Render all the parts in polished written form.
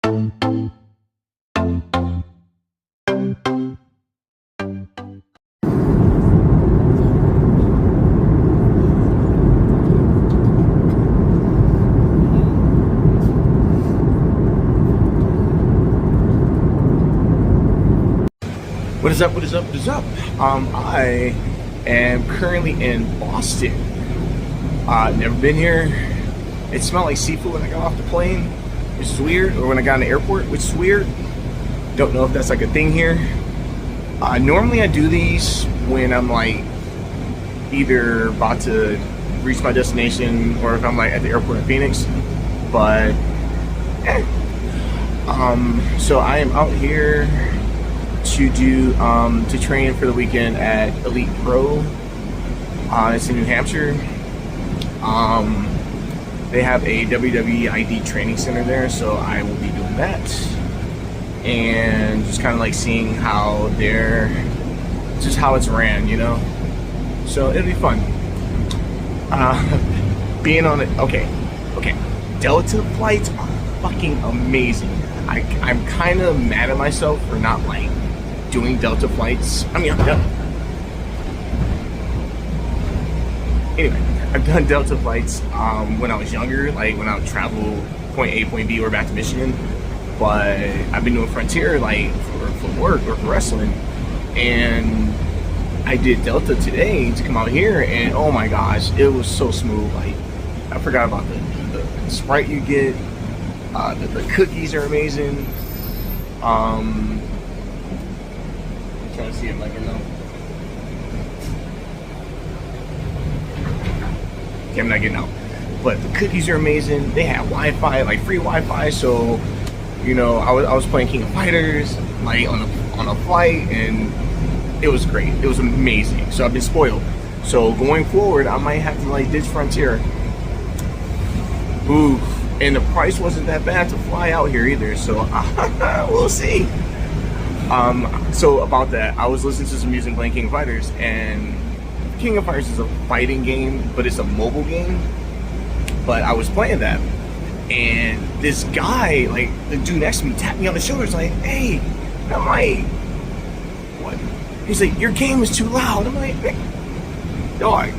What is up? What is up? What is up? I am currently in Boston. Never been here. It smelled like seafood when I got off the plane, which is weird, or when I got in the airport, which is weird. Don't know if that's like a thing here. Normally I do these when I'm like either about to reach my destination or if I'm like at the airport in Phoenix. But so I am out here to do to train for the weekend at Elite Pro. It's in New Hampshire. They have a WWE ID training center there, so I will be doing that and just kind of like seeing how just how it's ran, you know. So it'll be fun. Being on it. Okay. Delta flights are fucking amazing. I'm kind of mad at myself for not like doing Delta flights. I mean, anyway, I've done Delta flights when I was younger, like when I would travel point A, point B, or back to Michigan. But I've been doing Frontier like for work or for wrestling, and I did Delta today to come out here, and oh my gosh, it was so smooth. Like I forgot about the Sprite you get. The cookies are amazing. I'm trying to see if I can know. Okay, I'm not getting out. But the cookies are amazing. They have Wi-Fi, like free Wi-Fi. So, you know, I was playing King of Fighters like on a flight, and it was great. It was amazing. So I've been spoiled. So going forward, I might have to like ditch Frontier. Ooh. And the price wasn't that bad to fly out here either, so we'll see. So about that, I was listening to some music playing King of Fighters, and King of Fighters is a fighting game, but it's a mobile game. But I was playing that, and this guy, like the dude next to me, tapped me on the shoulder. He's like, "Hey," I'm like, "What?" He's like, "Your game is too loud." I'm like, "Dog,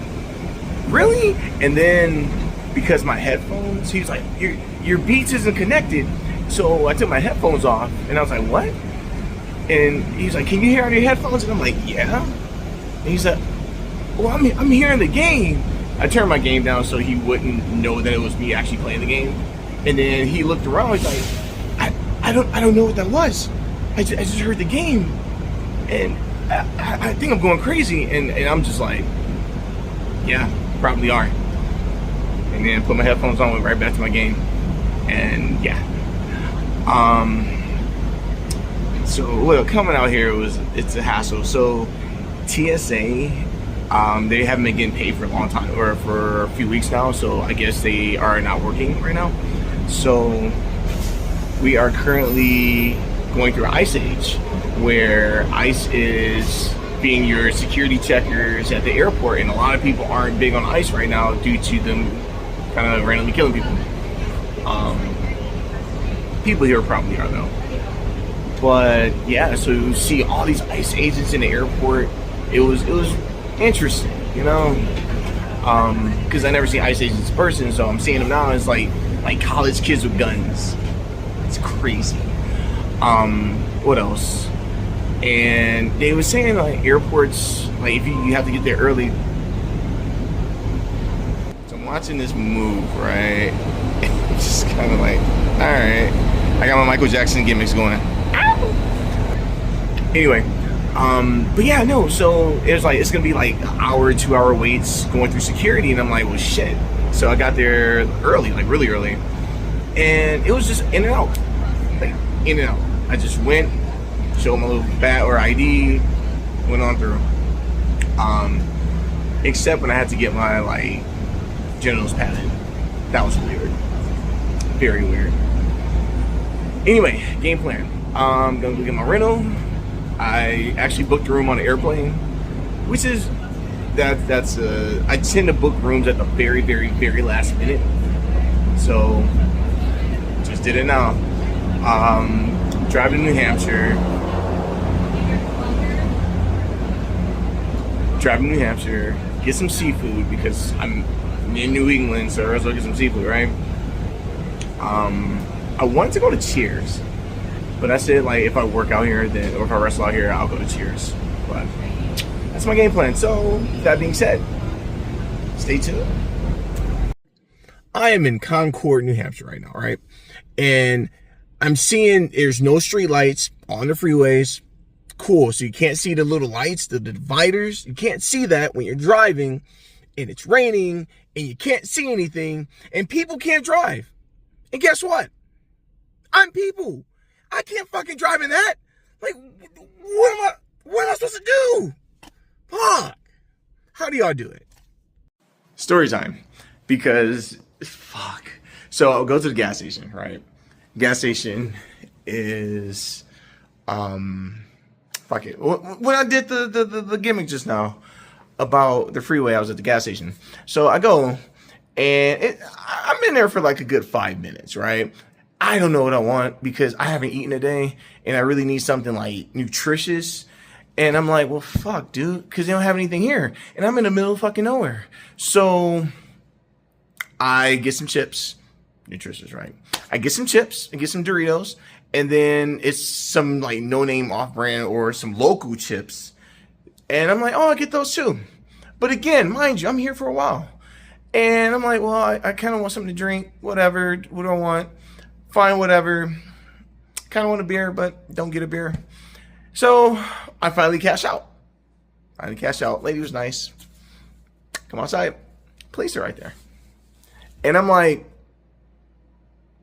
really?" And then, because my headphones, he was like, your Beats isn't connected. So I took my headphones off, and I was like, what? And he's like, can you hear on your headphones? And I'm like, yeah. And he's like, well, I'm hearing the game. I turned my game down so he wouldn't know that it was me actually playing the game. And then he looked around, he's like, I don't know what that was. I just heard the game, and I think I'm going crazy. And I'm just like, yeah, probably are. And then put my headphones on, went right back to my game, and yeah. So well, coming out here it's a hassle. So TSA, they haven't been getting paid for a long time, or for a few weeks now. So I guess they are not working right now. So we are currently going through Ice Age, where ICE is being your security checkers at the airport, and a lot of people aren't big on ICE right now due to them kind of randomly killing people. People here probably are though. But yeah, so you see all these ICE agents in the airport. It was interesting, you know, because I never see ICE agents in person, so I'm seeing them now. It's like college kids with guns. It's crazy. What else? And they were saying like airports, like if you have to get there early. So I'm watching this move, right? It's just kind of like, all right, I got my Michael Jackson gimmicks going. Anyway, but yeah, no. So it was like it's gonna be like an hour, 2 hour waits going through security, and I'm like, well, shit. So I got there early, like really early, and it was just in and out, like in and out. I just went, showed my little bat or ID, went on through. Except when I had to get my like genitals padded. That was weird. Very weird. Anyway, game plan. I'm gonna go get my rental. I actually booked a room on the airplane, which is that's I tend to book rooms at the very, very, very last minute. So just did it now. Driving to New Hampshire. Driving to New Hampshire. Get some seafood because I'm in New England, so I was get some seafood, right? I wanted to go to Cheers, but I said like if I work out here, then or if I wrestle out here, I'll go to Cheers. But that's my game plan. So that being said, stay tuned. I am in Concord, New Hampshire right now, right? And I'm seeing there's no street lights on the freeways. Cool. So you can't see the little lights, the dividers. You can't see that when you're driving and it's raining and you can't see anything and people can't drive. And guess what? I'm people. I can't fucking drive in that. Like, what am I supposed to do? Fuck. How do y'all do it? Story time. Because, fuck. So I'll go to the gas station, right? Gas station is, fuck it. When I did the gimmick just now about the freeway, I was at the gas station. So I go, and I'm in there for like a good 5 minutes, right? I don't know what I want because I haven't eaten a day and I really need something like nutritious. And I'm like, well, fuck, dude, because they don't have anything here. And I'm in the middle of fucking nowhere. So I get some chips. Nutritious, right? I get some chips, I get some Doritos, and then it's some like no-name off-brand or some local chips. And I'm like, oh, I'll get those too. But again, mind you, I'm here for a while. And I'm like, well, I kind of want something to drink, whatever. What do I want? Fine, whatever. Kind of want a beer, but don't get a beer. So I finally cash out. Lady was nice. Come outside. Police are right there. And I'm like,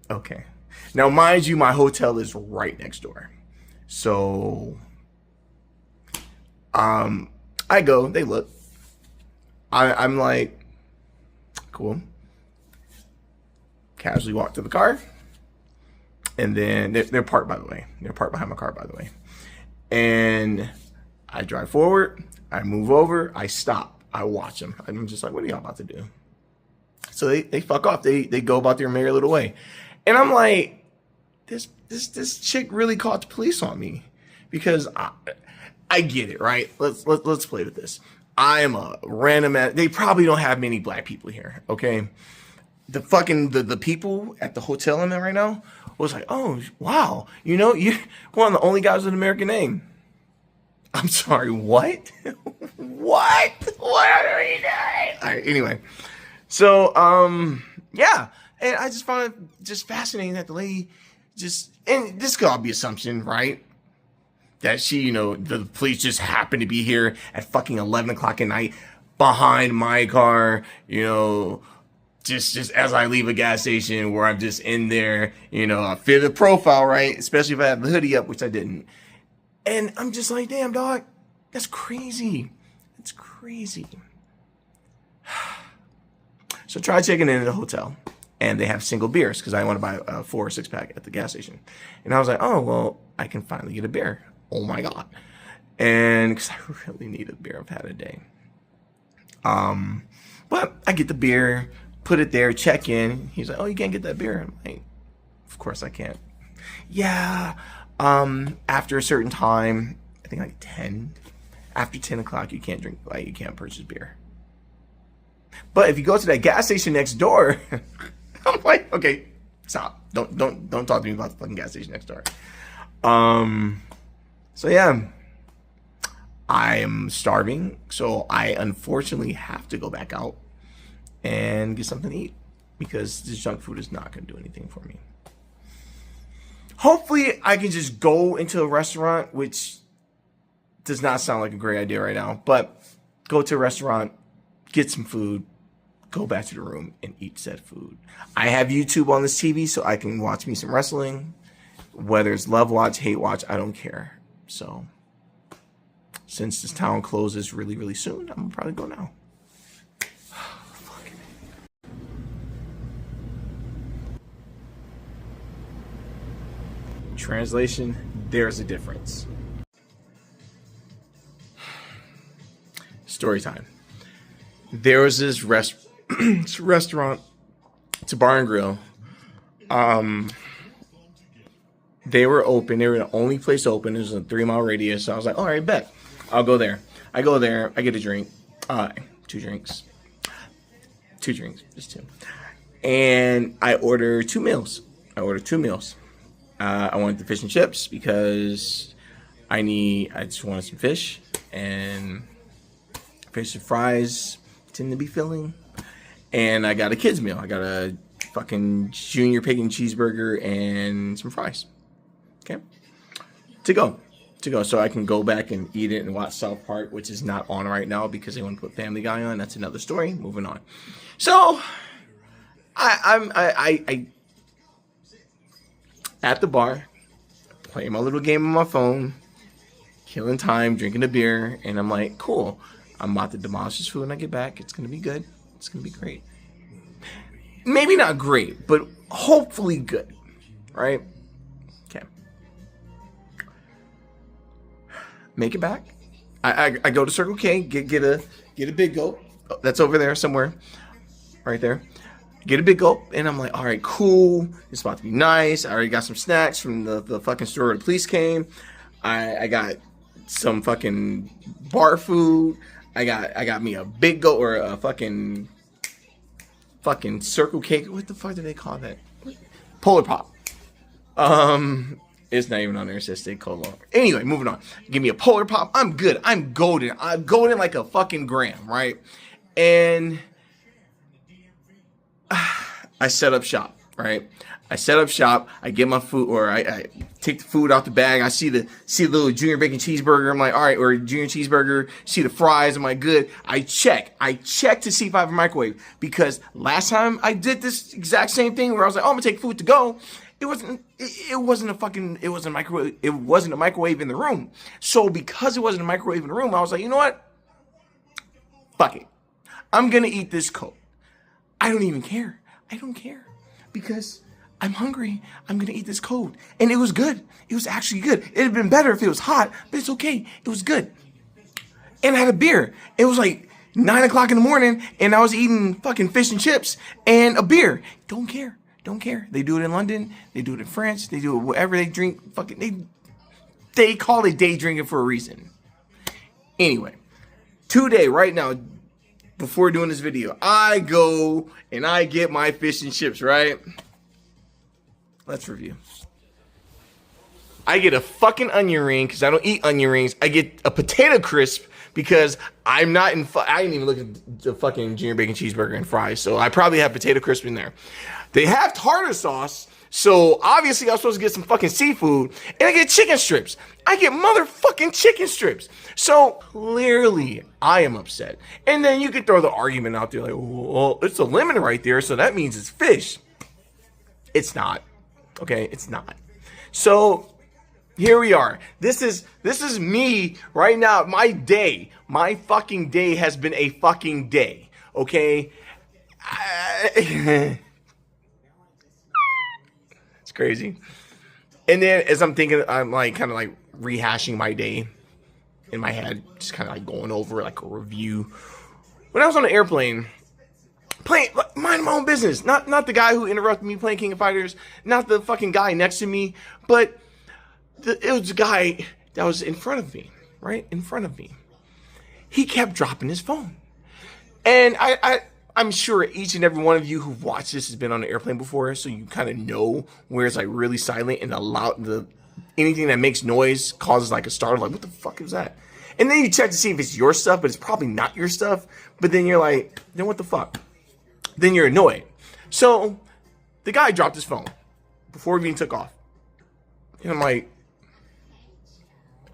okay. Now, mind you, my hotel is right next door. So I go, they look. I'm like, cool. Casually walk to the car. And then they're parked, by the way. They're parked behind my car, by the way. And I drive forward. I move over. I stop. I watch them. I'm just like, what are y'all about to do? So they fuck off. They go about their merry little way. And I'm like, this chick really caught the police on me. Because I get it, right? Let's play with this. I am a random they probably don't have many black people here, okay? The fucking the people at the hotel I'm in right now was like, oh wow, you know, you're one of the only guys with an American name. I'm sorry, what? What are you doing? All right, anyway. So yeah. And I just found it just fascinating that the lady and this could all be assumption, right? That she, you know, the police just happened to be here at fucking 11 o'clock at night behind my car, you know, just as I leave a gas station where I'm just in there, you know, I fit the profile, right? Especially if I have the hoodie up, which I didn't. And I'm just like, damn, dog, that's crazy. That's crazy. So try checking in at a hotel. And they have single beers because I want to buy a 4 or 6 pack at the gas station. And I was like, oh, well, I can finally get a beer. Oh, my God. And because I really need a beer. I've had a day. But I get the beer, put it there, check in. He's like, oh, you can't get that beer. I'm like, of course I can't. Yeah. After a certain time, I think like 10. After 10 o'clock, you can't drink, like, you can't purchase beer. But if you go to that gas station next door... I'm like, okay, stop. Don't talk to me about the fucking gas station next door. So yeah, I am starving. So I unfortunately have to go back out and get something to eat because this junk food is not going to do anything for me. Hopefully I can just go into a restaurant, which does not sound like a great idea right now, but go to a restaurant, get some food, go back to the room and eat said food. I have YouTube on this TV so I can watch me some wrestling. Whether it's love watch, hate watch, I don't care. So since this town closes really, really soon, I'm gonna probably go now. Translation, there's a difference. Story time. There was this restaurant, it's a bar and grill. They were open. They were the only place open. It was a 3-mile radius. So I was like, all right, bet. I'll go there. I go there. I get a drink. 2 drinks. 2 drinks. Just 2. And I order 2 meals. I wanted the fish and chips because I just wanted some fish. And fish and fries tend to be filling. And I got a kid's meal. I got a fucking junior bacon cheeseburger and some fries. Okay, to go, so I can go back and eat it and watch South Park, which is not on right now because they want to put Family Guy on. That's another story. Moving on. So, I at the bar, playing my little game on my phone, killing time, drinking a beer, and I'm like, cool. I'm about to demolish this food when I get back. It's gonna be good. It's gonna be great. Maybe not great, but hopefully good, right? Okay. Make it back. I go to Circle K, get a big gulp. That's over there somewhere, right there. Get a big gulp, and I'm like, all right, cool. It's about to be nice. I already got some snacks from the fucking store where the police came. I got some fucking bar food. I got me a big gulp or a fucking Circle K. What the fuck do they call that? Polar Pop. It's not even on there. It says stay cold longer. Anyway, moving on. Give me a Polar Pop. I'm good. I'm golden. I'm golden like a fucking gram, right? And I set up shop, right? I set up shop. I get my food, or I take the food out the bag. I see the little junior bacon cheeseburger. I'm like, all right, or junior cheeseburger. See the fries. I'm like, good. I check to see if I have a microwave, because last time I did this exact same thing where I was like, oh, I'm gonna take food to go. It wasn't a microwave. It wasn't a microwave in the room. So because it wasn't a microwave in the room, I was like, you know what? Fuck it. I'm gonna eat this cold. I don't even care. I don't care because I'm hungry. I'm gonna eat this cold. And it was good. It was actually good. It'd have been better if it was hot, but it's okay. It was good. And I had a beer. It was like 9 o'clock in the morning, and I was eating fucking fish and chips and a beer. Don't care. Don't care. They do it in London. They do it in France. They do it wherever they drink. Fucking they call it day drinking for a reason. Anyway, today, right now, before doing this video, I go and I get my fish and chips, right? Let's review. I get a fucking onion ring because I don't eat onion rings. I get a potato crisp because I'm not in. I didn't even look at the fucking junior bacon cheeseburger and fries, so I probably have potato crisp in there. They have tartar sauce, so obviously I was supposed to get some fucking seafood, and I get chicken strips. I get motherfucking chicken strips. So clearly I am upset. And then you could throw the argument out there like, well, it's a lemon right there, so that means it's fish. It's not. Okay, it's not. So here we are. This is me right now. My fucking day has been a fucking day. Okay? It's crazy. And then as I'm thinking, I'm like kind of like rehashing my day in my head, just kind of like going over like a review. When I was on the airplane, minding my own business, not the guy who interrupted me playing King of Fighters, not the fucking guy next to me, but it was a guy that was in front of me, right in front of me. He kept dropping his phone, and I'm sure each and every one of you who've watched this has been on an airplane before, so you kind of know where it's like really silent and anything that makes noise causes like a startle, like what the fuck is that? And then you check to see if it's your stuff, but it's probably not your stuff. But then you're like, then what the fuck? Then you're annoyed. So the guy dropped his phone before we even took off. And I'm like,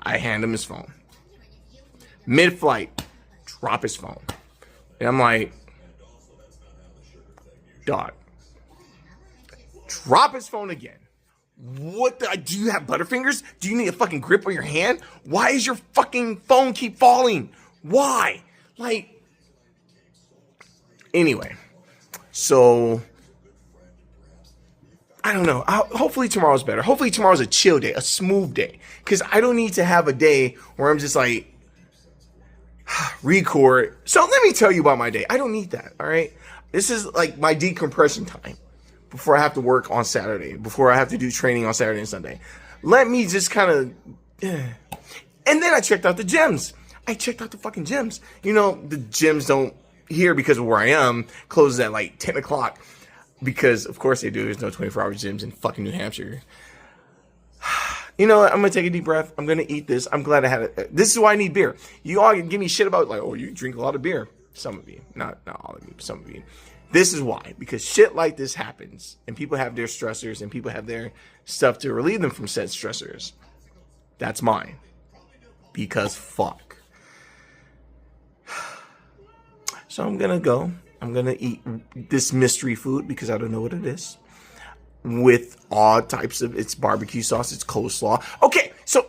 I hand him his phone. Mid-flight, drop his phone. And I'm like, dog, drop his phone again. Do you have butterfingers? Do you need a fucking grip on your hand? Why is your fucking phone keep falling? Why? Like, anyway, so I don't know. Hopefully tomorrow's better. Hopefully tomorrow's a chill day, a smooth day. Because I don't need to have a day where I'm just like, record. So let me tell you about my day. I don't need that, all right? This is like my decompression time before I have to work on Saturday, before I have to do training on Saturday and Sunday. Let me just kind of, and then I checked out the gyms. I checked out the fucking gyms. You know, the gyms don't, here because of where I am, closes at like 10 o'clock. Because, of course they do. There's no 24-hour gyms in fucking New Hampshire. You know what? I'm going to take a deep breath. I'm going to eat this. I'm glad I had it. This is why I need beer. You all give me shit about, like, oh, you drink a lot of beer. Some of you. Not all of you, but some of you. This is why. Because shit like this happens. And people have their stressors. And people have their stuff to relieve them from said stressors. That's mine. Because fuck. So I'm going to go. I'm going to eat this mystery food because I don't know what it is. With all types of, it's barbecue sauce, it's coleslaw. Okay, so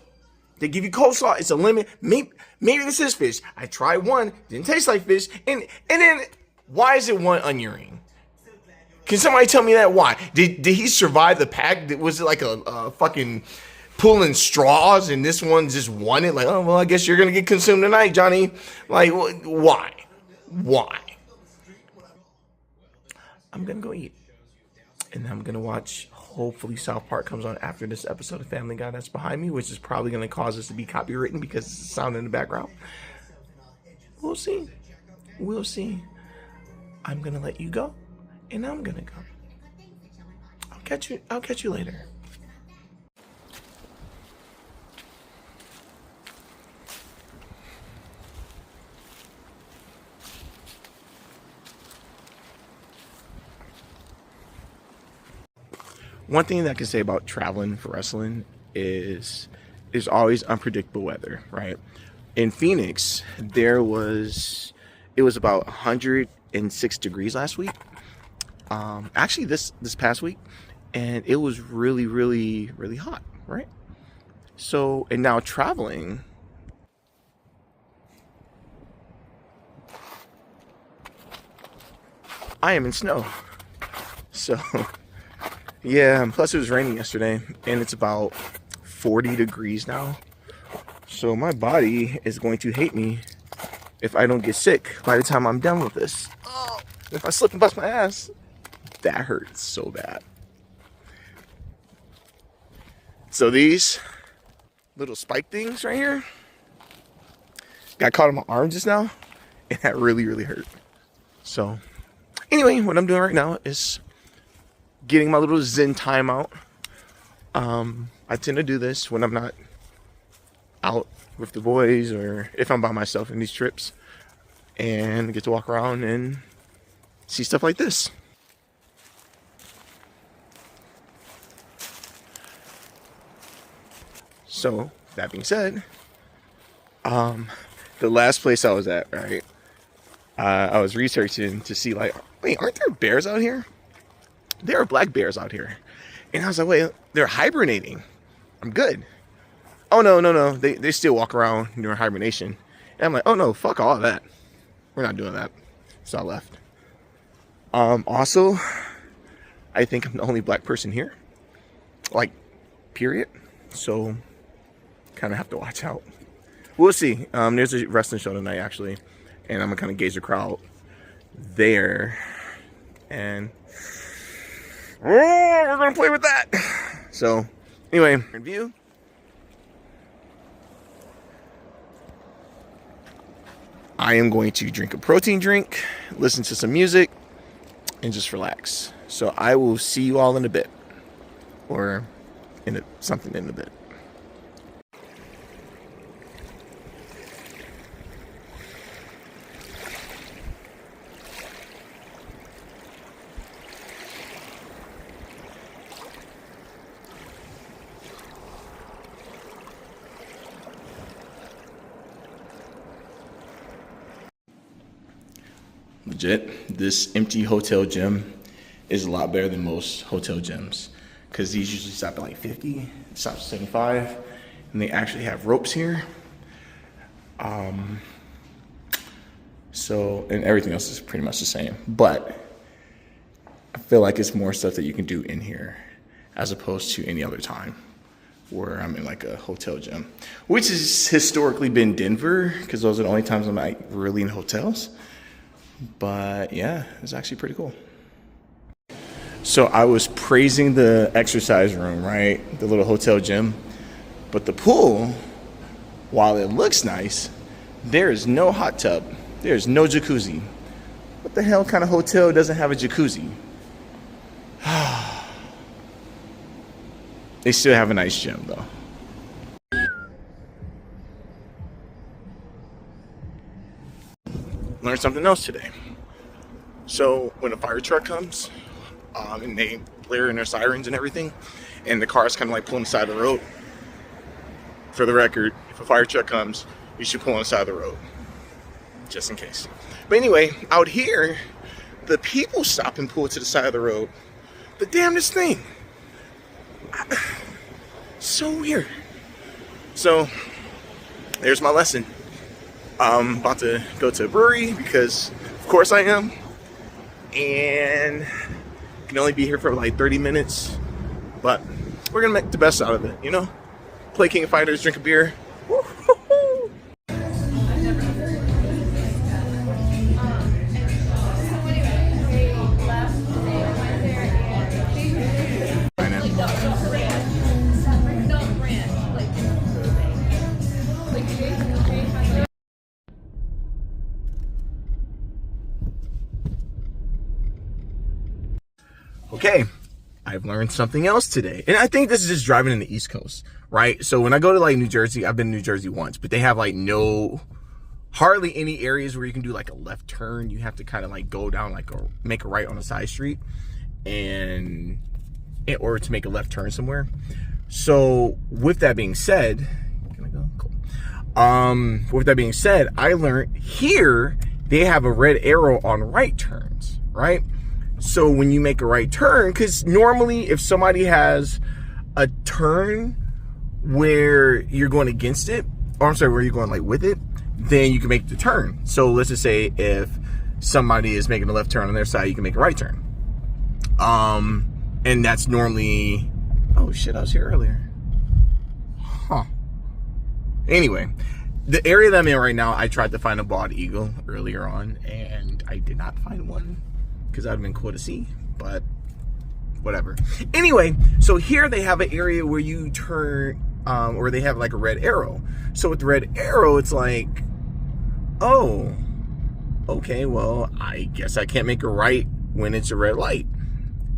they give you coleslaw, it's a lemon. Maybe this is fish. I tried one, didn't taste like fish. And then, why is it one onion ring? Can somebody tell me that? Why? Did he survive the pack? Was it like a fucking pulling straws and this one just won it? Like, oh, well, I guess you're going to get consumed tonight, Johnny. Like, why? Why? I'm going to go eat. And I'm going to watch, hopefully South Park comes on after this episode of Family Guy that's behind me, which is probably going to cause us to be copywritten because it's the sound in the background. We'll see. We'll see. I'm going to let you go, and I'm going to go. I'll catch you later. One thing that I can say about traveling for wrestling is there's always unpredictable weather, right? In Phoenix, it was about 106 degrees last week. Actually, this past week, and it was really, really, really hot, right? So, and now traveling, I am in snow. So. Yeah, plus it was raining yesterday, and it's about 40 degrees now. So my body is going to hate me if I don't get sick by the time I'm done with this. Oh, if I slip and bust my ass, that hurts so bad. So these little spike things right here got caught on my arm just now, and that really, really hurt. So anyway, what I'm doing right now is getting my little Zen time out. I tend to do this when I'm not out with the boys or if I'm by myself in these trips, and get to walk around and see stuff like this. So that being said, the last place I was at, right, I was researching to see, like, wait, aren't there bears out here? There are black bears out here. And I was like, wait, they're hibernating. I'm good. Oh, no. They still walk around during hibernation. And I'm like, oh, no, fuck all of that. We're not doing that. So I left. Also, I think I'm the only black person here. Like, period. So, kind of have to watch out. We'll see. There's a wrestling show tonight, actually. And I'm going to kind of gauge the crowd there. And we're gonna play with that. So anyway, review. I am going to drink a protein drink, listen to some music, and just relax. So I will see you all in a bit, or something in a bit. Legit, this empty hotel gym is a lot better than most hotel gyms, because these usually stop at like 50, stop at 75, and they actually have ropes here. So, and everything else is pretty much the same, but I feel like it's more stuff that you can do in here as opposed to any other time where I'm in like a hotel gym, which has historically been Denver, because those are the only times I'm like really in hotels. But yeah, it's actually pretty cool. So I was praising the exercise room, right? The little hotel gym. But the pool, while it looks nice, there is no hot tub. There's no jacuzzi. What the hell kind of hotel doesn't have a jacuzzi? They still have a nice gym though. Learned something else today. So when a fire truck comes, and they blare in their sirens and everything, and the car's kind of like pulling the side of the road. For the record, if a fire truck comes, you should pull on the side of the road, just in case. But anyway, out here, the people stop and pull to the side of the road. The damnedest thing. So weird. So there's my lesson. I'm about to go to a brewery because, of course, I am, and can only be here for like 30 minutes, but we're gonna make the best out of it, you know? Play King of Fighters, drink a beer. Okay, I've learned something else today. And I think this is just driving in the East Coast, right? So when I go to like New Jersey, I've been to New Jersey once, but they have like hardly any areas where you can do like a left turn. You have to kind of like go down, like make a right on a side street, and in order to make a left turn somewhere. So with that being said, can I go? Cool. With that being said, I learned here they have a red arrow on right turns, right? So when you make a right turn, because normally if somebody has a turn where you're going against it, or I'm sorry, where you're going like with it, then you can make the turn. So let's just say if somebody is making a left turn on their side, you can make a right turn. And that's normally, oh shit, I was here earlier. Huh. Anyway, the area that I'm in right now, I tried to find a bald eagle earlier on, and I did not find one. Because that would have been cool to see, but whatever. Anyway, so here they have an area where you turn, or they have like a red arrow. So with the red arrow, it's like, oh, okay, well, I guess I can't make a right when it's a red light.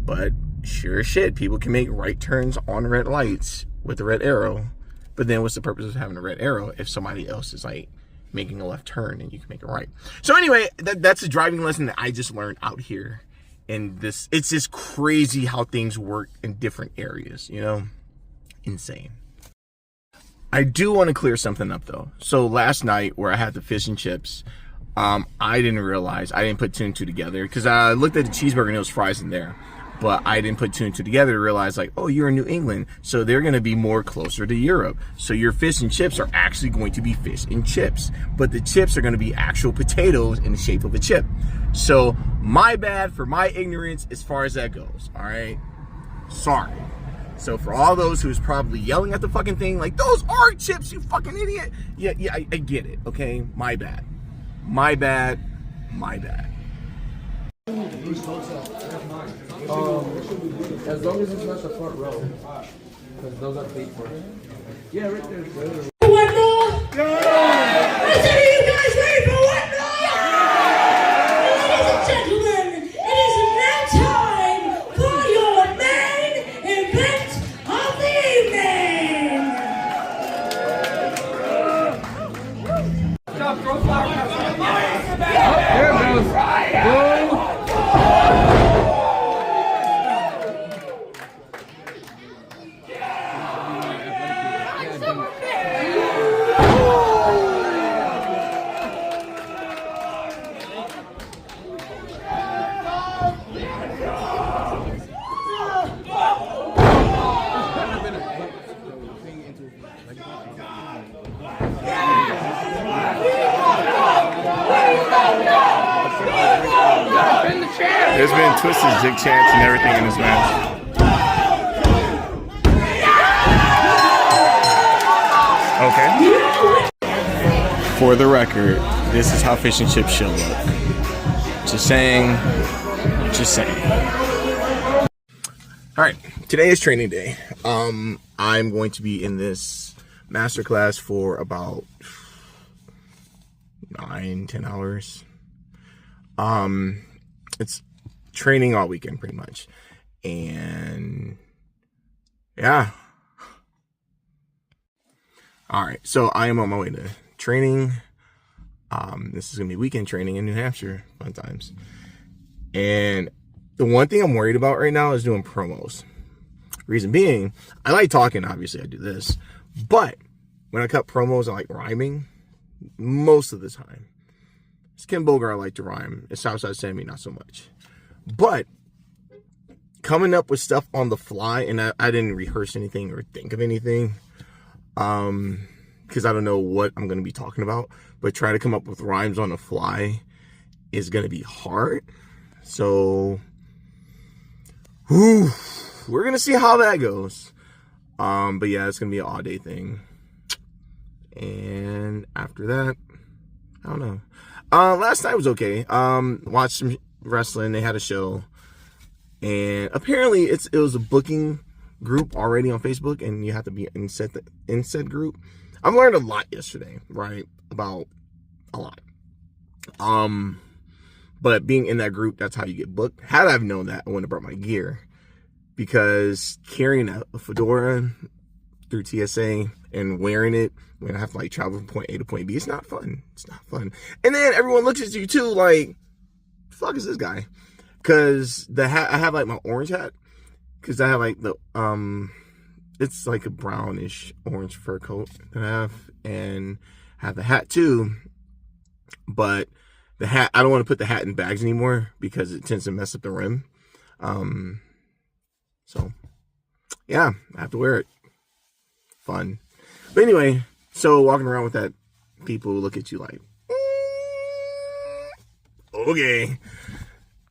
But sure as shit, people can make right turns on red lights with the red arrow. But then what's the purpose of having a red arrow if somebody else is like making a left turn and you can make a right? So anyway, that's a driving lesson that I just learned out here. And it's just crazy how things work in different areas, you know? Insane. I do want to clear something up though. So last night where I had the fish and chips, I didn't realize, I didn't put two and two together, because I looked at the cheeseburger and there was fries in there. But I didn't put two and two together to realize, like, oh, you're in New England, so they're going to be more closer to Europe. So your fish and chips are actually going to be fish and chips. But the chips are going to be actual potatoes in the shape of a chip. So my bad for my ignorance as far as that goes, all right? Sorry. So for all those who's probably yelling at the fucking thing, like, those are chips, you fucking idiot. Yeah, I get it, okay? My bad. My bad. My bad. As long as it's not the front row, because those are paid for. Yeah, right there. What more? I said, are you guys ready for what more? Ladies and gentlemen, it is now time for your main event of the evening. Stop, throw flowers. There it goes. Boom. There's been twisted jig chants and everything in this match. Okay. For the record, this is how fish and chips should look. Just saying. Just saying. All right, today is training day. I'm going to be in this masterclass for about 9-10 hours. It's training all weekend pretty much. And yeah. All right, so I am on my way to training. This is gonna be weekend training in New Hampshire, fun times. And the one thing I'm worried about right now is doing promos. Reason being, I like talking, obviously I do this, but when I cut promos, I like rhyming most of the time. It's Ken Boger, I like to rhyme. It's Southside Sammy, not so much. But coming up with stuff on the fly, and I didn't rehearse anything or think of anything, because I don't know what I'm going to be talking about, but try to come up with rhymes on the fly is going to be hard. So, we're going to see how that goes. But yeah, it's going to be an all day thing. And after that, I don't know. Last night was okay. Watched some wrestling. They had a show. And apparently it was a booking group already on Facebook, and you have to be in said group. I've learned a lot yesterday, right? About a lot. But being in that group, that's how you get booked. Had I known that, I wouldn't have brought my gear, because carrying a fedora through TSA and wearing it when I have to like travel from point A to point B, it's not fun. It's not fun. And then everyone looks at you too, like, the fuck is this guy? Because the hat, I have like my orange hat, because I have like the it's like a brownish orange fur coat that I have, and I have the hat too. But the hat, I don't want to put the hat in bags anymore because it tends to mess up the rim. So yeah, I have to wear it. Fun. But anyway, so walking around with that, people look at you like, okay.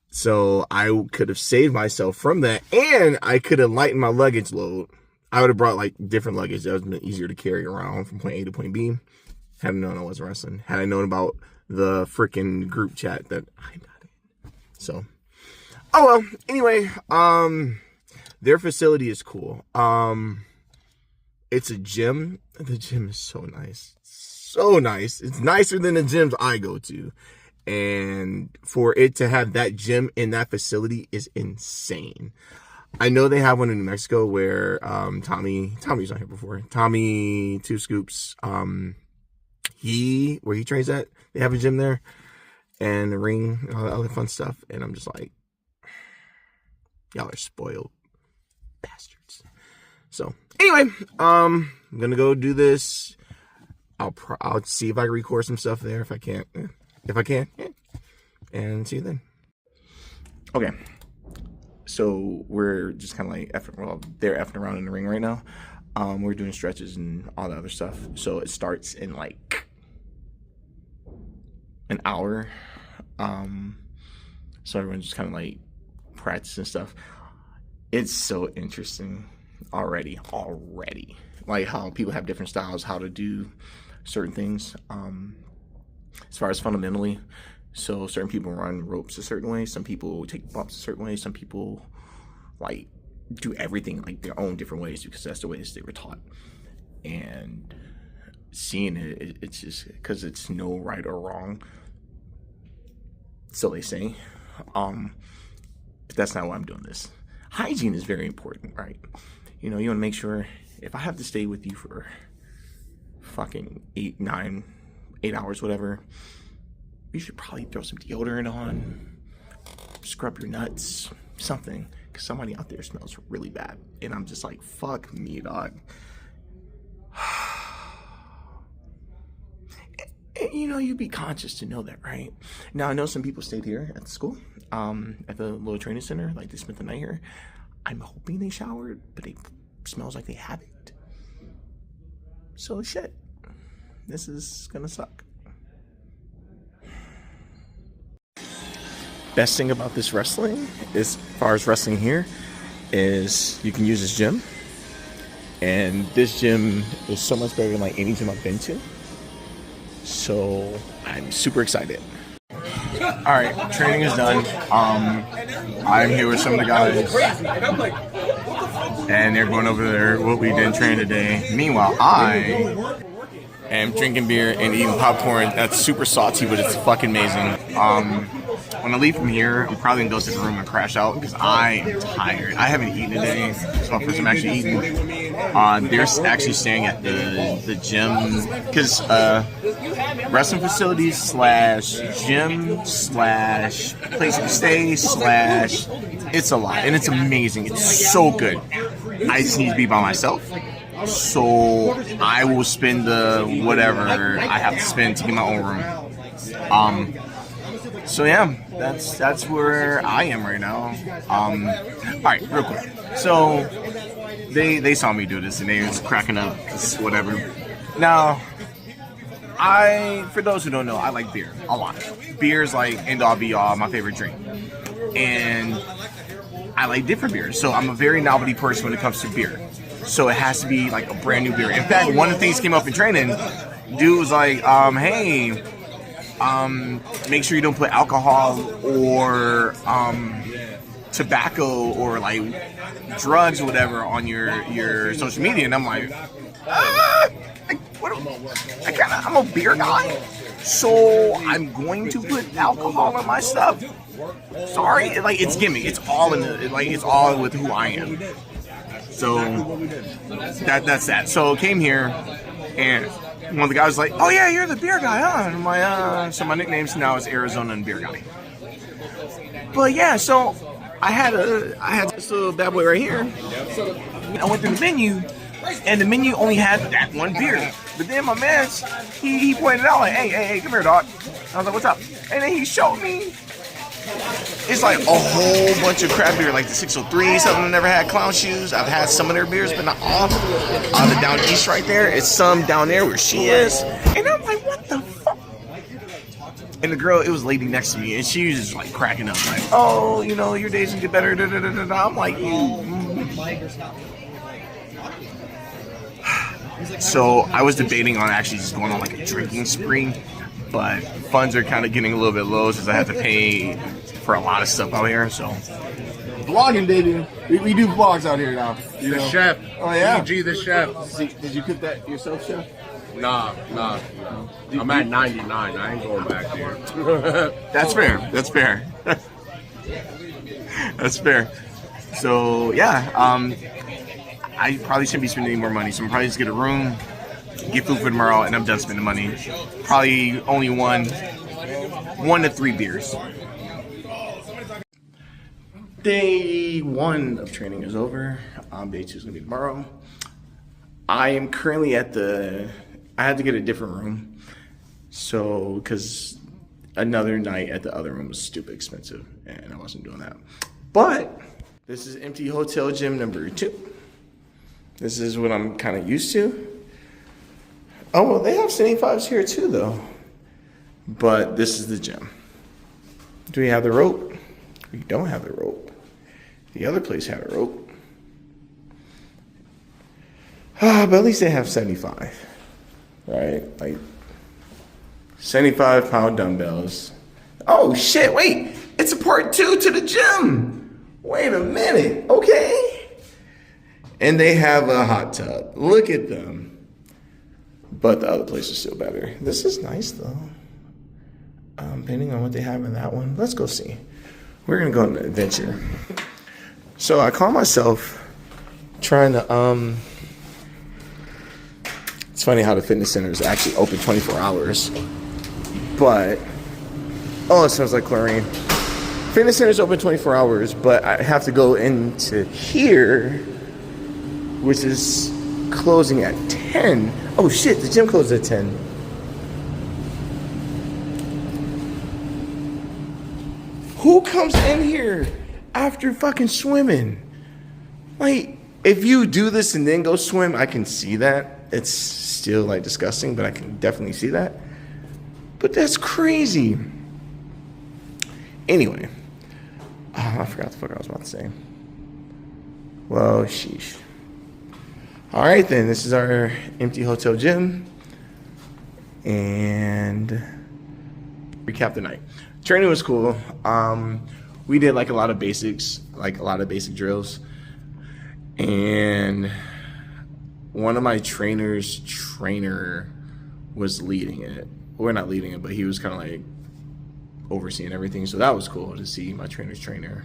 So I could have saved myself from that, and I could have lightened my luggage load. I would have brought like different luggage that would have been easier to carry around from point A to point B. Had I known I was wrestling. Had I known about the freaking group chat that I'm not in. So, oh well. Anyway, their facility is cool. It's a gym. The gym is so nice. So nice. It's nicer than the gyms I go to. And for it to have that gym in that facility is insane. I know they have one in New Mexico where Tommy's not here before. Tommy Two Scoops, where he trains at, they have a gym there and a ring and all that other fun stuff. And I'm just like, y'all are spoiled bastards. So anyway, I'm gonna go do this. I'll see if I can record some stuff there. If I can't, if I can, and see you then. Okay, so we're just kind of like they're effing around in the ring right now. We're doing stretches and all the other stuff. So it starts in like an hour. So everyone's just kind of like practicing stuff. It's so interesting already. Like how people have different styles, how to do certain things. As far as fundamentally, so certain people run ropes a certain way, some people take bumps a certain way, some people like do everything like their own different ways because that's the ways they were taught. And seeing it's just because it's no right or wrong, so they say. But that's not why I'm doing this. Hygiene is very important, right? You know, you want to make sure, if I have to stay with you for fucking 8 hours, whatever, you should probably throw some deodorant on, scrub your nuts, something, because somebody out there smells really bad. And I'm just like, fuck me, dog. And, you know, you be conscious to know that, right? Now, I know some people stayed here at the school, at the little training center, like they spent the night here. I'm hoping they showered, but it smells like they haven't. So shit, this is gonna suck. Best thing about this wrestling, as far as wrestling here, is you can use this gym. And this gym is so much better than like any gym I've been to. So I'm super excited. All right, training is done. I'm here with some of the guys. and they're going over there what we did in training today. Meanwhile, I am drinking beer and eating popcorn. That's super salty, but it's fucking amazing. When I leave from here, I'm probably gonna go to the room and crash out because I am tired. I haven't eaten today. It's my first time actually eating. They're actually staying at the gym because wrestling facilities slash gym slash place to stay slash it's a lot and it's amazing. It's so good. I just need to be by myself. So I will spend the whatever I have to spend to get my own room. So yeah, that's where I am right now. All right, real quick. So they saw me do this and they was cracking up, whatever. Now, for those who don't know, I like beer a lot. Beer is like end all be all, my favorite drink, and I like different beers. So I'm a very novelty person when it comes to beer. So it has to be like a brand new beer. In fact, one of the things came up in training. Dude was like, hey. Make sure you don't put alcohol or tobacco or like drugs or whatever on your social media, and I'm like, I'm a beer guy, so I'm going to put alcohol in my stuff. Sorry, like it's gimmick. It's all it's all with who I am. So that's that. So came here and. One of the guys was like, "Oh yeah, you're the beer guy, huh?" And I'm like, So my nickname now is Arizona and Beer Guy. But yeah, so I had this little bad boy right here. I went through the menu, and the menu only had that one beer. But then my man, he pointed out like, "Hey, come here, dog." I was like, "What's up?" And then he showed me. It's like a whole bunch of crap beer, like the 603, something I never had, Clown Shoes. I've had some of their beers, but not all. On the down east right there, it's some down there where she is. And I'm like, what the fuck? And the girl, it was a lady next to me, and she was just like cracking up, like, oh, you know, your days can get better. Da, da, da, da, da. I'm like, So I was debating on actually just going on like a drinking spree. But funds are kind of getting a little bit low since I have to pay for a lot of stuff out here. So, vlogging, baby. We do vlogs out here now. You know? Chef. Oh yeah. DG the chef. Did you cook that yourself, chef? Nah. I'm at 99. I ain't going back there. That's fair. That's fair. So yeah, I probably shouldn't be spending any more money. So I'm probably just get a room. Get food for tomorrow, and I'm done spending money. Probably only one to 3 beers. Day 1 of training is over. Day 2 is gonna be tomorrow. I am currently I had to get a different room. So, because another night at the other room was stupid expensive, and I wasn't doing that. But this is empty hotel gym number 2. This is what I'm kind of used to. Oh, well, they have 75s here too, though. But this is the gym. Do we have the rope? We don't have the rope. The other place had a rope. But at least they have 75. Right? Like 75-pound dumbbells. Oh, shit, wait. It's a part 2 to the gym. Wait a minute. Okay. And they have a hot tub. Look at them. But the other place is still better. This is nice, though. Depending on what they have in that one. Let's go see. We're going to go on an adventure. So I call myself trying to... It's funny how the fitness center is actually open 24 hours. But... Oh, it smells like chlorine. Fitness center is open 24 hours, but I have to go into here, which is closing at 10. Oh shit, the gym closed at 10. Who comes in here after fucking swimming? Like, if you do this and then go swim, I can see that. It's still like disgusting, but I can definitely see that. But that's crazy. Anyway, I forgot the fuck I was about to say. Well, sheesh. All right, then. This is our empty hotel gym. And recap the night. Training was cool. We did like a lot of basics, like a lot of basic drills. And one of my trainer's trainer was leading it. We're not leading it, but he was kind of like overseeing everything. So that was cool to see my trainer's trainer.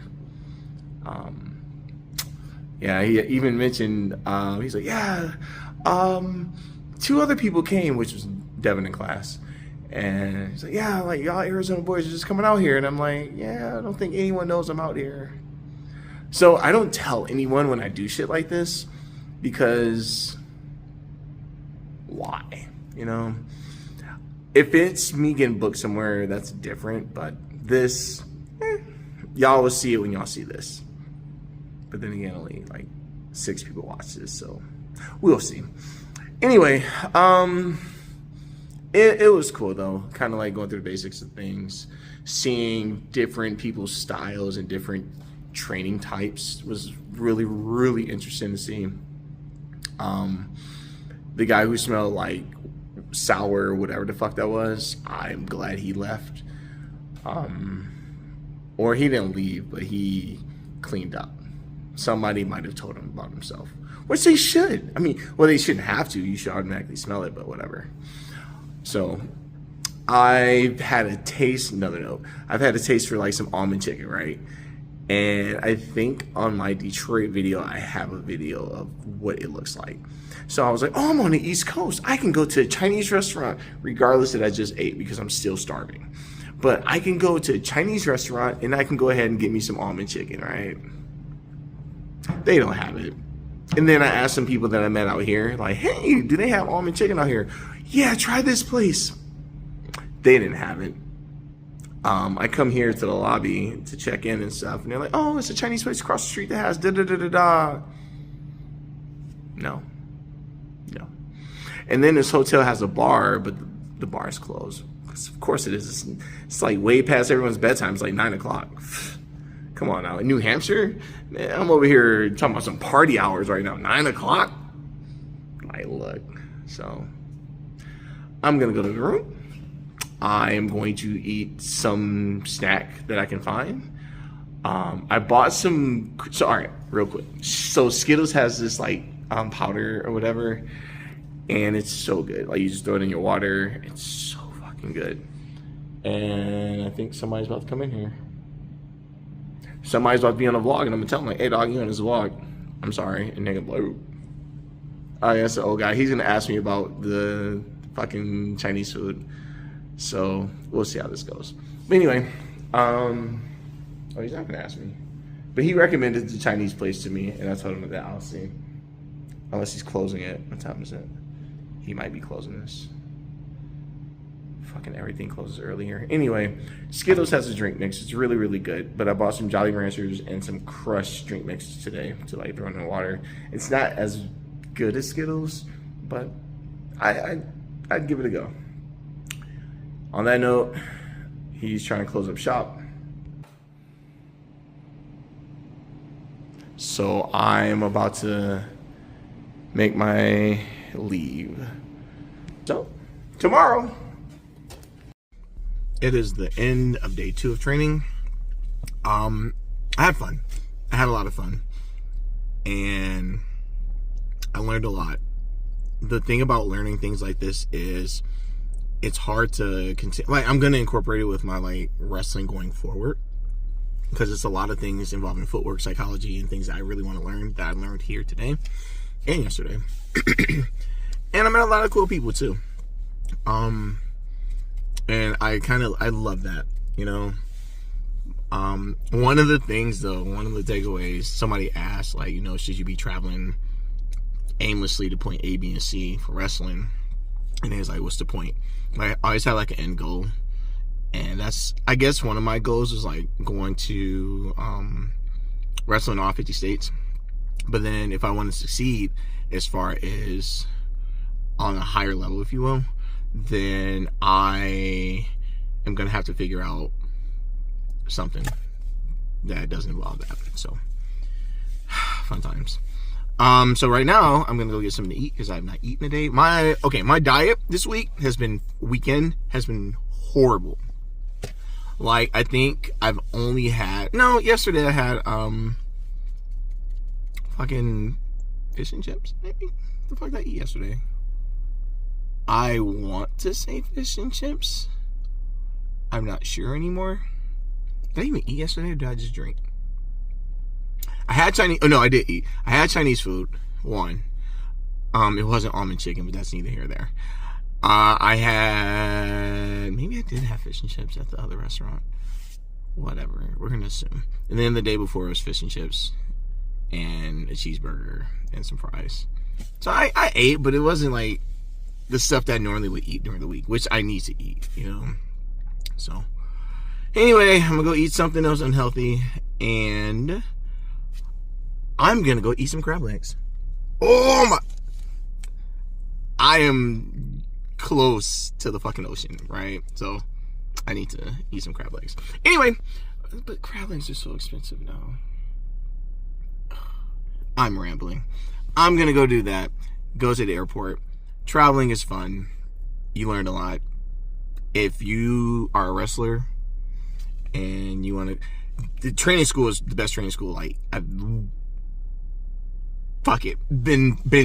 Yeah, he even mentioned, he's like, yeah, 2 other people came, which was Devin in class. And he's like, yeah, like y'all Arizona boys are just coming out here. And I'm like, yeah, I don't think anyone knows I'm out here. So I don't tell anyone when I do shit like this, because why? You know, if it's me getting booked somewhere, that's different. But this, y'all will see it when y'all see this. But then again, only like 6 people watch this, so we'll see. Anyway, it was cool though, kind of like going through the basics of things, seeing different people's styles and different training types was really, really interesting to see. The guy who smelled like sour, whatever the fuck that was, I'm glad he left. Or he didn't leave, but he cleaned up. Somebody might have told him about himself, which they should. I mean, well, they shouldn't have to. You should automatically smell it, but whatever. So I've had a taste, another note, I've had a taste for like some almond chicken, right? And I think on my Detroit video, I have a video of what it looks like. So I was like, oh, I'm on the East Coast. I can go to a Chinese restaurant, regardless that I just ate, because I'm still starving. But I can go to a Chinese restaurant and I can go ahead and get me some almond chicken, right? They don't have it. And then I asked some people that I met out here, like, hey, do they have almond chicken out here? Yeah, try this place. They didn't have it. I come here to the lobby to check in and stuff, and they're like, oh, it's a Chinese place across the street that has da-da-da-da-da. No. And then this hotel has a bar, but the bar is closed. Of course it is. It's like way past everyone's bedtime. It's like 9 o'clock. Come on now. In New Hampshire? Man, I'm over here talking about some party hours right now. 9 o'clock? Like, look. So, I'm going to go to the room. I am going to eat some snack that I can find. I bought some... So, all right, real quick. So, Skittles has this, like, powder or whatever. And it's so good. Like, you just throw it in your water. It's so fucking good. And I think somebody's about to come in here. Somebody's about to be on a vlog, and I'm gonna tell them like, hey dog, you on this vlog. I'm sorry. And they're gonna be like, oh yeah, that's the old guy. He's gonna ask me about the fucking Chinese food. So we'll see how this goes. But anyway, oh, he's not gonna ask me. But he recommended the Chinese place to me, and I told him that I'll see. Unless he's closing it. What time is it? He might be closing this. Fucking everything closes earlier. Anyway, Skittles has a drink mix. It's really, really good. But I bought some Jolly Ranchers and some Crush drink mixes today to like throw in the water. It's not as good as Skittles, but I'd give it a go. On that note, he's trying to close up shop. So I'm about to make my leave. So, tomorrow. It is the end of day 2 of training. I had fun. I had a lot of fun. And I learned a lot. The thing about learning things like this is it's hard to continue. Like, I'm going to incorporate it with my, like, wrestling going forward. Because it's a lot of things involving footwork, psychology, and things that I really want to learn that I learned here today and yesterday. And I met a lot of cool people, too. And I love that, you know. One of the things, though, one of the takeaways, somebody asked, like, you know, should you be traveling aimlessly to point A, B, and C for wrestling? And he was like, what's the point? Like, I always had, like, an end goal. And that's, I guess, one of my goals is, like, going to wrestle in all 50 states. But then if I want to succeed as far as on a higher level, if you will, then I am going to have to figure out something that doesn't involve that. So, fun times. So right now, I'm going to go get something to eat because I have not eaten today. My diet this weekend has been horrible. Like, I think I've only had, yesterday I had, fucking fish and chips, maybe. What the fuck did I eat yesterday? I want to say fish and chips. I'm not sure anymore. Did I even eat yesterday or did I just drink? I had Chinese. Oh no, I did eat. I had Chinese food. One. It wasn't almond chicken, but that's neither here nor there. I had. Maybe I did have fish and chips at the other restaurant. Whatever. We're gonna assume. And then the day before it was fish and chips and a cheeseburger and some fries. So I ate, but it wasn't like the stuff that I normally would eat during the week, which I need to eat, you know. So anyway, I'm gonna go eat something else unhealthy, and I'm gonna go eat some crab legs. Oh my! I am close to the fucking ocean, right? So I need to eat some crab legs. Anyway, but crab legs are so expensive now. I'm rambling. I'm gonna go do that. Go to the airport. Traveling is fun. You learn a lot. If you are a wrestler and you want to, the training school is the best training school I've been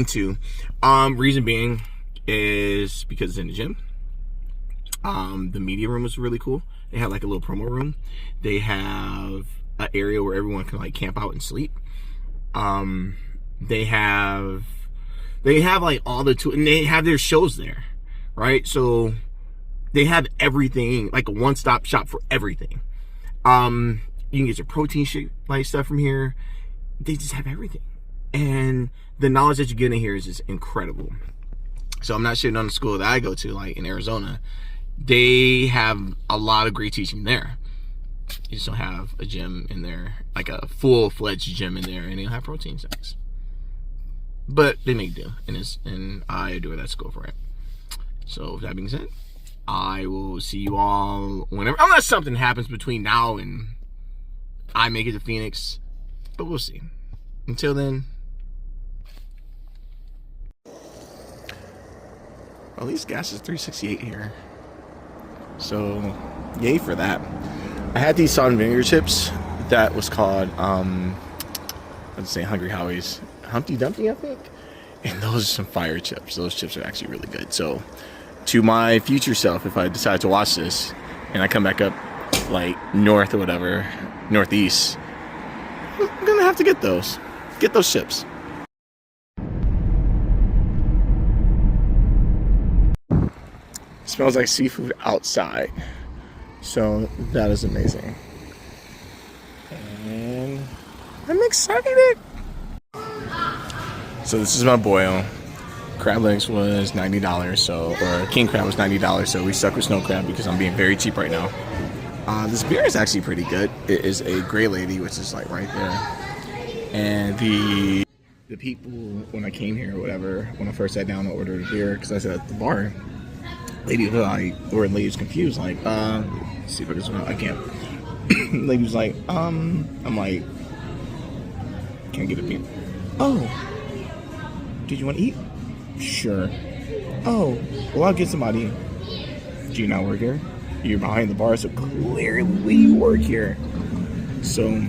to. Reason being is because it's in the gym. The media room was really cool. They had like a little promo room. They have an area where everyone can like camp out and sleep. They have like all the tools, and they have their shows there, right? So they have everything, like a one-stop shop for everything. You can get your protein shake like stuff from here. They just have everything, and the knowledge that you get in here is just incredible. So I'm not shitting on the school that I go to, like in Arizona. They have a lot of great teaching there. You just don't have a gym in there, like a full-fledged gym in there, and they don't have protein shakes. But they make do, and I adore that school for it. So with that being said, I will see you all whenever, unless something happens between now and I make it to Phoenix, but we'll see. Until then, at least gas is $3.68 here, so yay for that. I had these salt and vinegar chips that was called let's say Hungry Howie's Humpty Dumpty, I think, and those are some fire chips. Those chips are actually really good. So to my future self, if I decide to watch this and I come back up like north or whatever, northeast, I'm gonna have to get those chips. It smells like seafood outside, so that is amazing, and I'm excited. So this is my boil. Crab legs was $90, so, or king crab was $90, so we stuck with snow crab because I'm being very cheap right now. This beer is actually pretty good. It is a Gray Lady, which is like right there. And the people, when I came here or whatever, when I first sat down and ordered a beer, because I said at the bar, lady was confused, like, let's see if I can smell. I can't. Lady was like, I'm like, can I get a beer? Oh. Did you want to eat? Sure. Oh, well, I'll get somebody. Do you not work here? You're behind the bar, so clearly you work here. So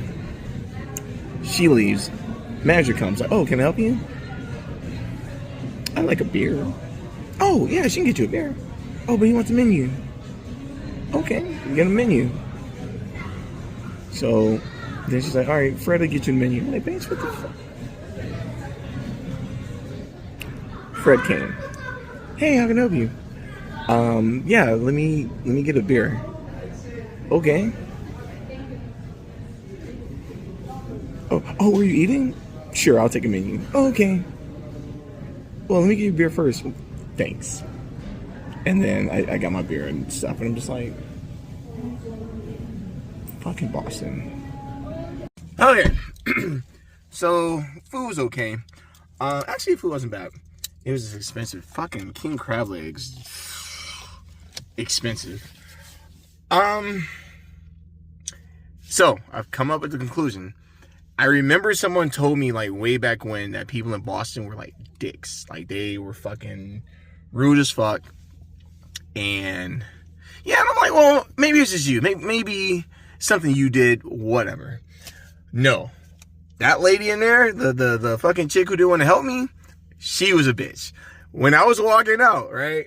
she leaves. Manager comes, like, oh, can I help you? I'd like a beer. Oh, yeah, she can get you a beer. Oh, but you want the menu. Okay, you get a menu. So then she's like, all right, Fred will get you the menu. I'm like, thanks, what the fuck? Fred came. Hey, how can I help you? Yeah, let me get a beer. Okay. Oh, were you eating? Sure, I'll take a menu. Oh, okay. Well, let me get you a beer first. Thanks. And then I got my beer and stuff, and I'm just like, fucking Boston. Okay. So food was okay. Actually, food wasn't bad. It was just expensive. Fucking king crab legs. Expensive. So I've come up with the conclusion. I remember someone told me like way back when that people in Boston were like dicks. Like they were fucking rude as fuck. And yeah, and I'm like, well, maybe it's just you. Maybe something you did, whatever. No. that lady in there, the fucking chick who didn't want to help me, she was a bitch. When I was walking out, right?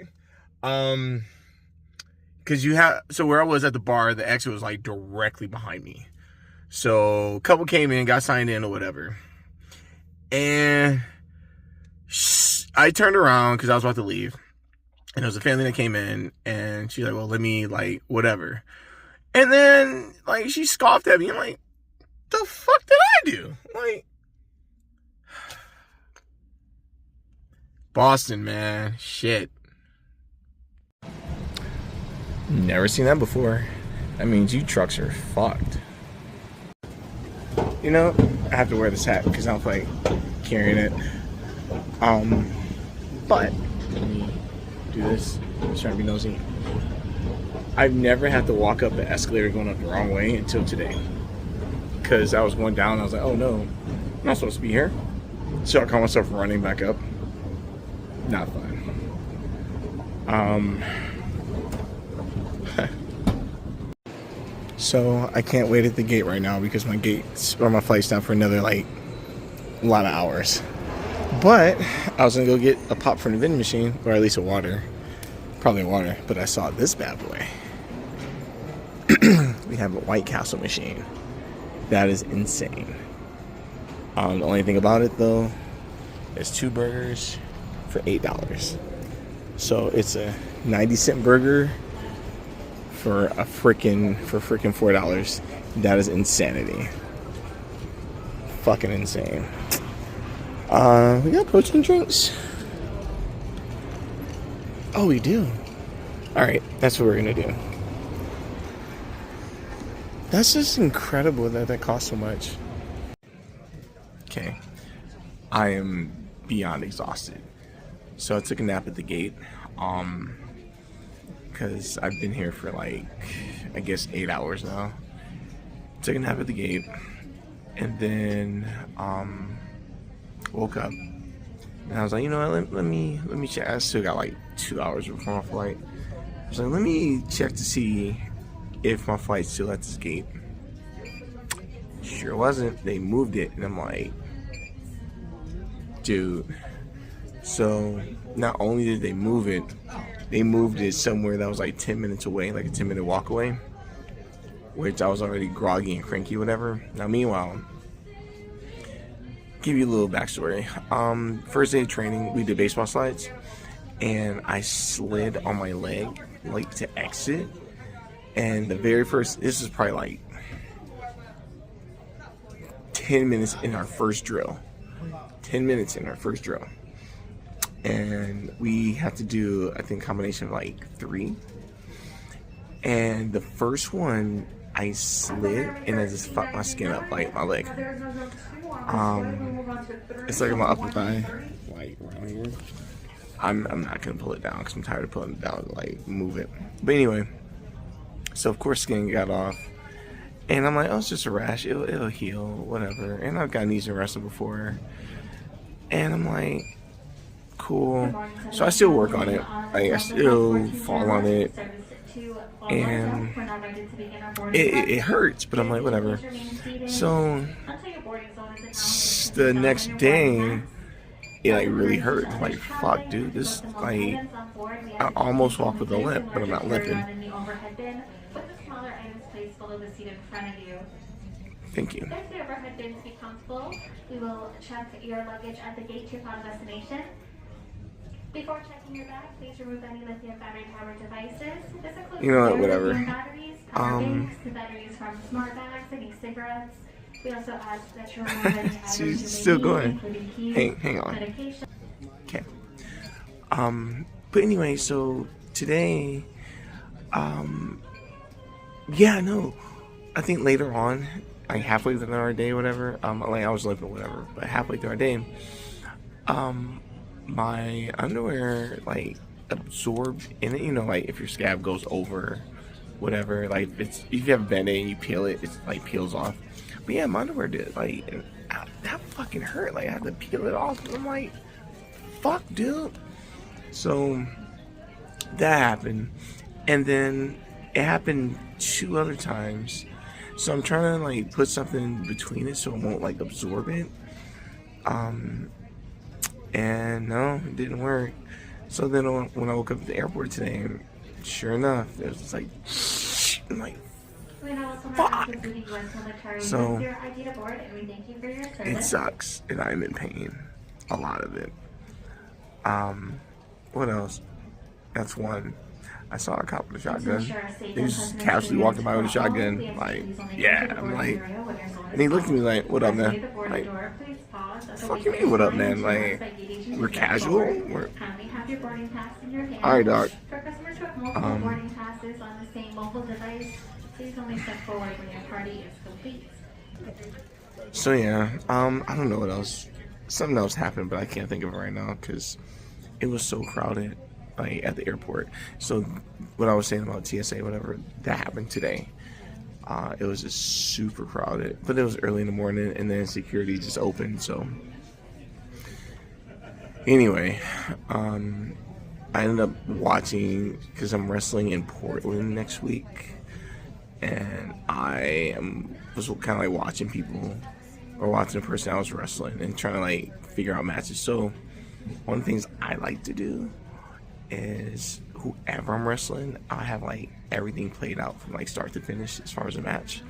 Because so where I was at the bar, the exit was like directly behind me. So a couple came in, got signed in or whatever. And I turned around because I was about to leave. And there was a family that came in, and she's like, well, let me, like, whatever. And then, like, she scoffed at me. I'm like, the fuck did I do? Like, Boston, man. Shit. Never seen that before. That means you trucks are fucked. You know, I have to wear this hat because I don't feel like carrying it. But let me do this. I'm just trying to be nosy. I've never had to walk up the escalator going up the wrong way until today. Because I was going down and I was like, oh no, I'm not supposed to be here. So I caught myself running back up. Not fun. So I can't wait at the gate right now because my flight's down for another like a lot of hours. But I was gonna go get a pop from the vending machine, or at least a water. Probably water, but I saw this bad boy. We have a White Castle machine. That is insane. The only thing about it though is 2 burgers for $8. So it's a 90-cent burger for freaking $4. That is insanity. Fucking insane. We got protein drinks. Oh, we do. Alright, that's what we're gonna do. That's just incredible that costs so much. Okay. I am beyond exhausted. So I took a nap at the gate. Because I've been here for like, I guess 8 hours now. Took a nap at the gate. And then woke up. And I was like, you know what, let me check. I still got like 2 hours before my flight. I was like, let me check to see if my flight's still at this gate. Sure wasn't. They moved it. And I'm like, dude. So not only did they move it, they moved it somewhere that was like 10 minutes away, like a 10-minute walk away. Which I was already groggy and cranky, whatever. Now meanwhile, give you a little backstory. First day of training, we did baseball slides, and I slid on my leg like to exit. And the very first, this is probably like 10 minutes in our first drill. 10 minutes in our first drill. And we have to do, I think, a combination of like 3. And the first one, I slid and I just fucked my skin up, like my leg. It's like my upper thigh, like around here. I'm not gonna pull it down because I'm tired of pulling it down to like move it. But anyway, so of course skin got off, and I'm like, oh, it's just a rash. It'll heal, whatever. And I've gotten these in wrestling before, and I'm like, cool. So I still work on it. Like, I still fall on it. And it hurts, but I'm like, whatever. So the next day, it like really hurt. Like, fuck, dude, this, like, I almost walk with a limp, but I'm not limping. Thank you. If the overhead bins become full, we will check your luggage at the gate to your final destination. Before checking your bag, please remove any lithium battery-powered devices. This includes you know what, whatever. Batteries, power banks, the batteries from smart bags, any cigarettes. We also ask that you remove any items She's still going. including keys, Hang on. medication. Okay. But anyway, so today, yeah, no, I think later on, like halfway through our day, whatever, like I was limping, whatever, but halfway through our day, my underwear like absorbed in it, you know, like if your scab goes over whatever, like it's, if you have a band-aid and you peel it, it's like peels off. But yeah, my underwear did, like, and that fucking hurt. Like I had to peel it off. I'm like, fuck, dude. So that happened, and then it happened 2 other times. So I'm trying to like put something between it so it won't like absorb it. And no, it didn't work. So then when I woke up at the airport today, sure enough, it was like, I'm like, fuck. So it sucks, and I'm in pain, a lot of it. What else? That's one. I saw a cop with a shotgun. He was just casually walking by with a shotgun. Like, yeah, I'm like, and he looked at me like, "What up, man?" Like, fuck you mean, what up, man? Like, we're casual. We're all right, dog. For customers who have multiple boarding passes on the same mobile device, please only step forward when your party is complete. So yeah, I don't know what else. Something else happened, but I can't think of it right now because it was so crowded, like at the airport. So what I was saying about TSA, whatever, that happened today. It was just super crowded, but it was early in the morning, and then security just opened. So anyway, I ended up watching because I'm wrestling in Portland next week, and was kind of like watching people or watching the person I was wrestling and trying to like figure out matches. So one of the things I like to do is whoever I'm wrestling, I have like everything played out from like start to finish as far as a match.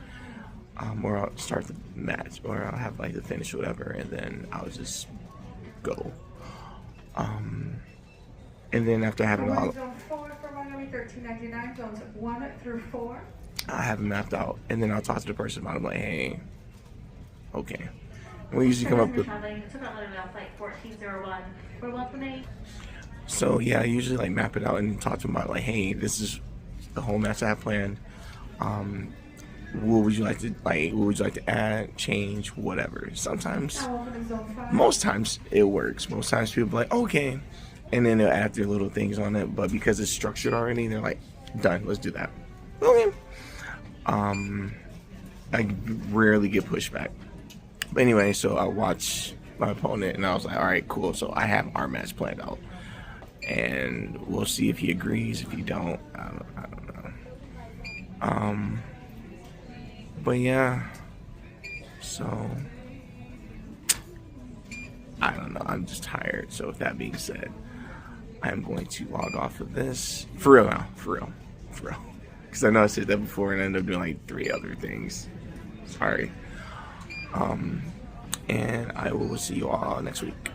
Or I'll start the match, or I'll have like the finish, or whatever, and then I'll just go. And then after having all, Zone 4 for Miami, $13.99. Zones 1 through 4. I have it mapped out, and then I'll talk to the person about it. I'm like, hey, okay. And we usually come up with. So yeah, I usually like map it out and talk to them about like, hey, this is the whole match I have planned. What would you like to add, change, whatever? Sometimes, most times it works. Most times people are like, okay, and then they'll add their little things on it. But because it's structured already, they're like, done. Let's do that. Okay. I rarely get pushback. But anyway, so I watched my opponent, and I was like, all right, cool. So I have our match planned out, and we'll see if he agrees. If he don't, I don't know. But yeah, so I don't know. I'm just tired. So with that being said, I'm going to log off of this for real now, for real, because I know I said that before and I ended up doing like 3 other things. Sorry. And I will see you all next week.